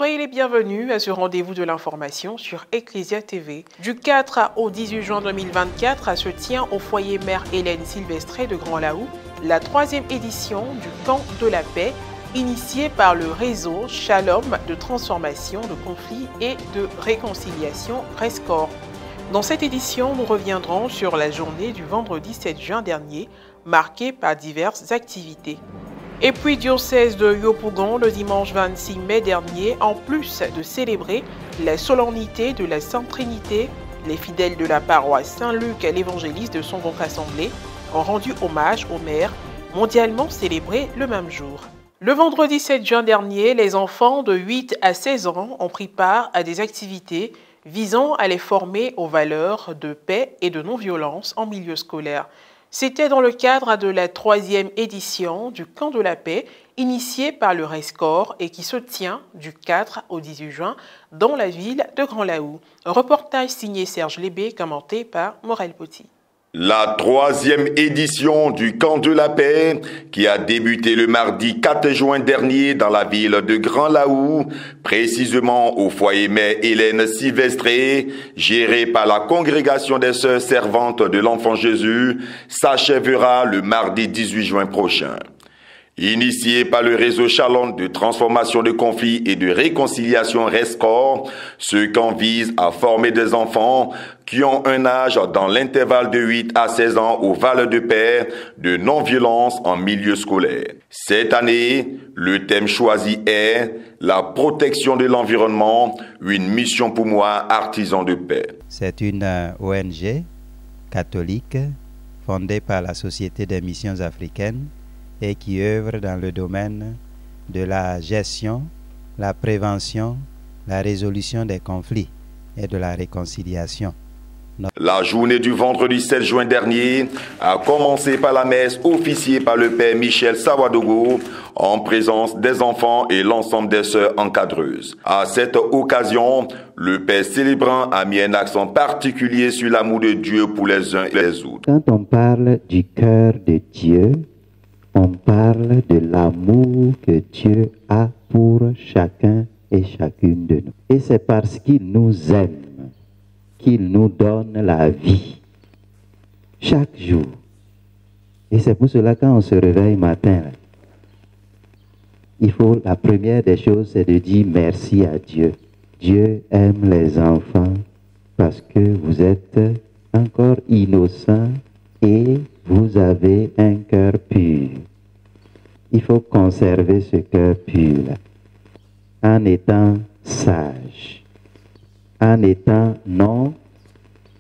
Soyez les bienvenus à ce rendez-vous de l'information sur Ecclesia TV. Du 4 au 18 juin 2024 se tient au foyer Mère Hélène Sylvestré de Grand Laou la 3e édition du Camp de la Paix, initié par le réseau Shalom de transformation, de conflits et de réconciliation Rescor. Dans cette édition, nous reviendrons sur la journée du vendredi 7 juin dernier, marquée par diverses activités. Et puis, diocèse de Yopougon, le dimanche 26 mai dernier, en plus de célébrer la solennité de la Sainte Trinité, les fidèles de la paroisse Saint-Luc, l'évangéliste de Songonk Assemblée, ont rendu hommage aux mères, mondialement célébrées le même jour. Le vendredi 7 juin dernier, les enfants de 8 à 16 ans ont pris part à des activités visant à les former aux valeurs de paix et de non-violence en milieu scolaire. C'était dans le cadre de la 3e édition du Camp de la Paix, initié par le Rescor et qui se tient du 4 au 18 juin dans la ville de Grand Laou. Un reportage signé Serge Lébé, commenté par Morel Poti. La 3e édition du Camp de la Paix, qui a débuté le mardi 4 juin dernier dans la ville de Grand Laou, précisément au foyer Mère Hélène Sylvestré, géré par la congrégation des Sœurs Servantes de l'Enfant Jésus, s'achèvera le mardi 18 juin prochain. Initié par le réseau Shalom de transformation de conflits et de réconciliation Rescor, ce camp vise à former des enfants qui ont un âge dans l'intervalle de 8 à 16 ans aux valeurs de paix, de non-violence en milieu scolaire. Cette année, le thème choisi est la protection de l'environnement, une mission pour moi, artisan de paix. C'est une ONG catholique fondée par la Société des missions africaines et qui œuvre dans le domaine de la gestion, la prévention, la résolution des conflits et de la réconciliation. La journée du vendredi 7 juin dernier a commencé par la messe officiée par le père Michel Sawadogo en présence des enfants et l'ensemble des sœurs encadreuses. À cette occasion, le père célébrant a mis un accent particulier sur l'amour de Dieu pour les uns et les autres. Quand on parle du cœur de Dieu, on parle de l'amour que Dieu a pour chacun et chacune de nous. Et c'est parce qu'il nous aime qu'il nous donne la vie chaque jour. Et c'est pour cela quand on se réveille matin, la première des choses, c'est de dire merci à Dieu. Dieu aime les enfants parce que vous êtes encore innocents et vous avez un cœur pur. Il faut conserver ce cœur pur en étant sage, en étant non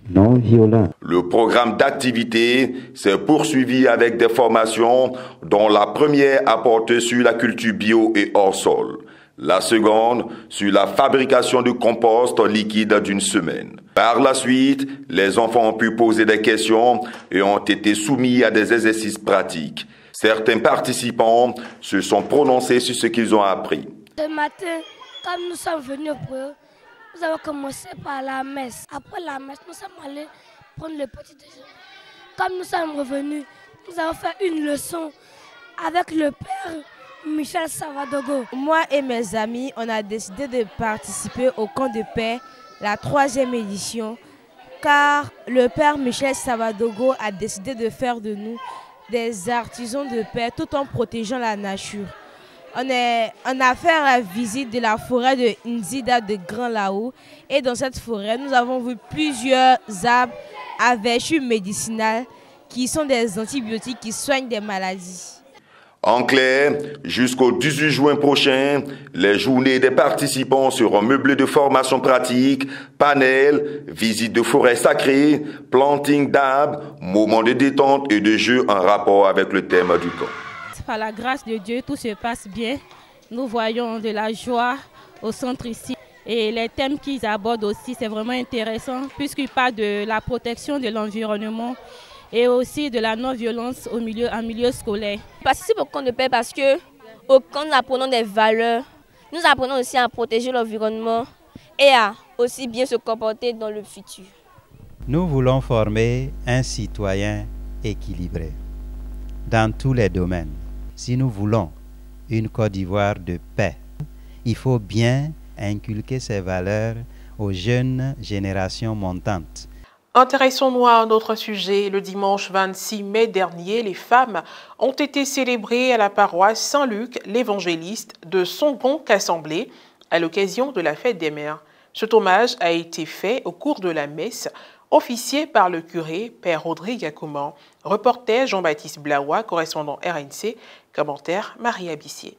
violent. Le programme d'activité s'est poursuivi avec des formations dont la première a porté sur la culture bio et hors sol. La seconde, sur la fabrication de compost liquide d'une semaine. Par la suite, les enfants ont pu poser des questions et ont été soumis à des exercices pratiques. Certains participants se sont prononcés sur ce qu'ils ont appris. Ce matin, quand nous sommes venus au pré, nous avons commencé par la messe. Après la messe, nous sommes allés prendre le petit déjeuner. Comme nous sommes revenus, nous avons fait une leçon avec le père Michel Sawadogo. Moi et mes amis, on a décidé de participer au camp de paix, la 3e édition, car le père Michel Sawadogo a décidé de faire de nous des artisans de paix tout en protégeant la nature. On a fait la visite de la forêt de Nzida de Grand Laou et dans cette forêt, nous avons vu plusieurs arbres à vertu médicinale qui sont des antibiotiques qui soignent des maladies. En clair, jusqu'au 18 juin prochain, les journées des participants seront meublées de formations pratiques, panels, visites de forêts sacrées, planting d'arbres, moments de détente et de jeux en rapport avec le thème du camp. Par la grâce de Dieu, tout se passe bien. Nous voyons de la joie au centre ici. Et les thèmes qu'ils abordent aussi, c'est vraiment intéressant puisqu'ils parlent de la protection de l'environnement et aussi de la non-violence en milieu scolaire. Je participe au camp de paix parce que au camp, nous apprenons des valeurs. Nous apprenons aussi à protéger l'environnement et à aussi bien se comporter dans le futur. Nous voulons former un citoyen équilibré dans tous les domaines. Si nous voulons une Côte d'Ivoire de paix, il faut bien inculquer ces valeurs aux jeunes générations montantes. Intéressons-nous à un autre sujet. Le dimanche 26 mai dernier, les femmes ont été célébrées à la paroisse Saint-Luc, l'évangéliste de Songon-Cassemblé, à l'occasion de la fête des mères. Cet hommage a été fait au cours de la messe, officiée par le curé Père Rodrigue Acouman. Reporter Jean-Baptiste Blaoua, correspondant RNC, commentaire Marie Abissier.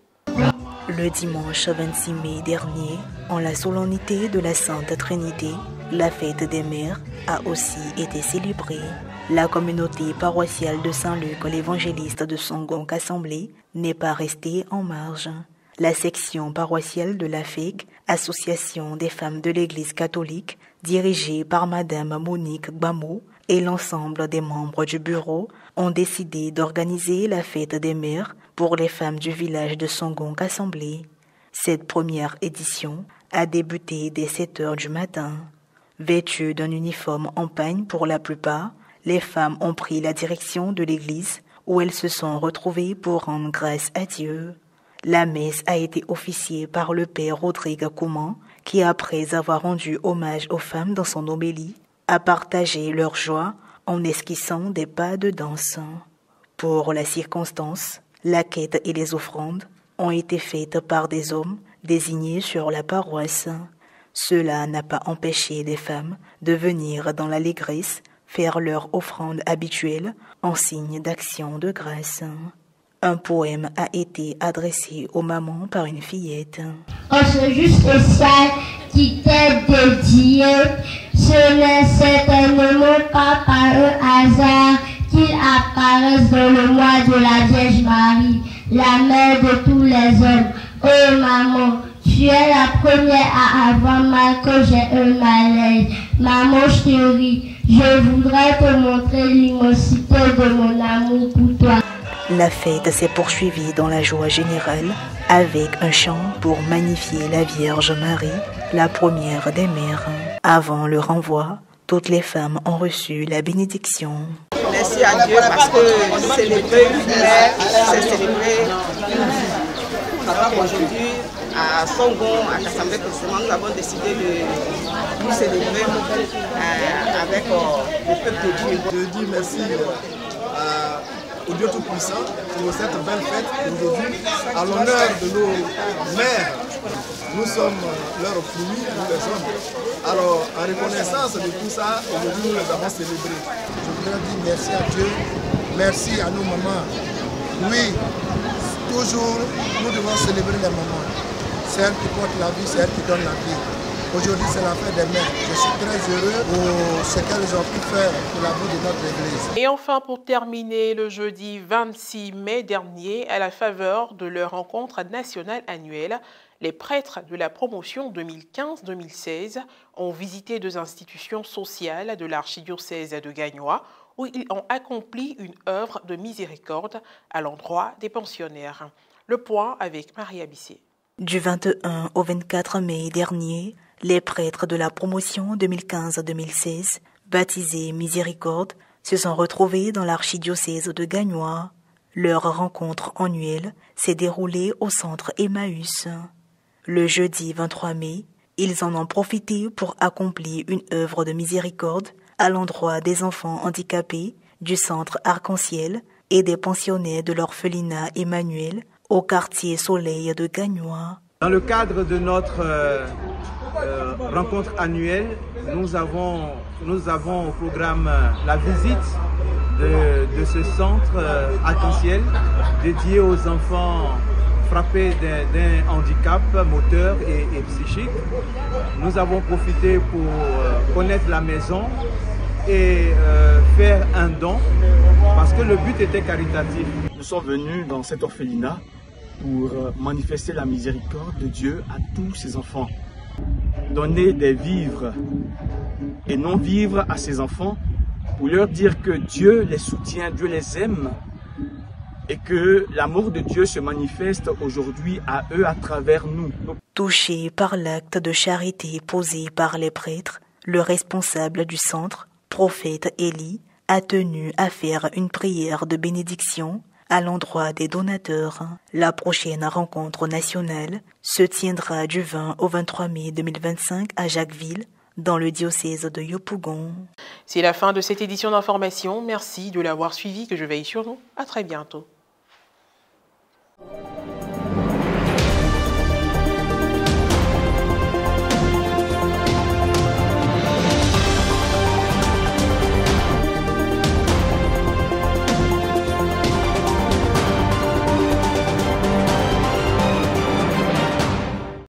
Le dimanche 26 mai dernier, en la solennité de la Sainte Trinité, la fête des mères a aussi été célébrée. La communauté paroissiale de Saint-Luc, l'évangéliste de Songon-Cassemblé, n'est pas restée en marge. La section paroissiale de la FEG, Association des femmes de l'Église catholique, dirigée par Madame Monique Gbamo, et l'ensemble des membres du bureau ont décidé d'organiser la fête des mères pour les femmes du village de Songon-Cassemblé. Cette première édition a débuté dès 7 heures du matin. Vêtues d'un uniforme en pagne pour la plupart, les femmes ont pris la direction de l'église où elles se sont retrouvées pour rendre grâce à Dieu. La messe a été officiée par le père Rodrigue Acouman qui, après avoir rendu hommage aux femmes dans son homélie, a partagé leur joie en esquissant des pas de danse. Pour la circonstance, la quête et les offrandes ont été faites par des hommes désignés sur la paroisse. Cela n'a pas empêché les femmes de venir dans l'allégresse faire leur offrande habituelle en signe d'action de grâce. Un poème a été adressé aux mamans par une fillette. En ce juste spécial qui t'est dédié, ce n'est certainement pas par un hasard qu'il apparaisse dans le mois de la Vierge Marie, la mère de tous les hommes. Oh maman, tu es la première à avoir mal quand j'ai un malaise. Maman chérie, je voudrais te montrer l'immensité de mon amour pour toi. La fête s'est poursuivie dans la joie générale avec un chant pour magnifier la Vierge Marie, la première des mères. Avant le renvoi, toutes les femmes ont reçu la bénédiction. Merci à Dieu parce que célébrer une mère, c'est célébrer aujourd'hui à Songon, à Cassemblé, nous avons décidé de nous célébrer avec le peuple de Dieu. Je dis merci au Dieu Tout-Puissant pour cette belle fête aujourd'hui à l'honneur de nos mères. Nous sommes leurs fruits, nous les hommes. Alors, en reconnaissance de tout ça, aujourd'hui nous les avons célébrés. Je voudrais dire merci à Dieu, merci à nos mamans. Oui, toujours nous devons célébrer les mamans. C'est elles qui portent la vie, c'est elles qui donnent la vie. Aujourd'hui, c'est la fête des mères. Je suis très heureux pour ce qu'elles ont pu faire pour la vie de notre Église. Et enfin, pour terminer, le jeudi 26 mai dernier, à la faveur de leur rencontre nationale annuelle, les prêtres de la promotion 2015-2016 ont visité 2 institutions sociales de l'archidiocèse de Gagnoa où ils ont accompli une œuvre de miséricorde à l'endroit des pensionnaires. Le point avec Marie Abissier. Du 21 au 24 mai dernier, les prêtres de la promotion 2015-2016, baptisés Miséricorde, se sont retrouvés dans l'archidiocèse de Gagnoa. Leur rencontre annuelle s'est déroulée au centre Emmaüs. Le jeudi 23 mai, ils en ont profité pour accomplir une œuvre de miséricorde à l'endroit des enfants handicapés du centre Arc-en-Ciel et des pensionnaires de l'orphelinat Emmanuel au quartier Soleil de Gagnoa. Dans le cadre de notre rencontre annuelle, nous avons au programme la visite de ce centre Arc-en-Ciel dédié aux enfants frappés d'un handicap moteur et psychique. Nous avons profité pour connaître la maison et faire un don parce que le but était caritatif. Nous sommes venus dans cet orphelinat pour manifester la miséricorde de Dieu à tous ses enfants. Donner des vivres et non-vivres à ses enfants pour leur dire que Dieu les soutient, Dieu les aime et que l'amour de Dieu se manifeste aujourd'hui à eux à travers nous. Touché par l'acte de charité posé par les prêtres, le responsable du centre, prophète Élie, a tenu à faire une prière de bénédiction à l'endroit des donateurs. La prochaine rencontre nationale se tiendra du 20 au 23 mai 2025 à Jacquesville, dans le diocèse de Yopougon. C'est la fin de cette édition d'information. Merci de l'avoir suivi, que je veille sur nous. À très bientôt.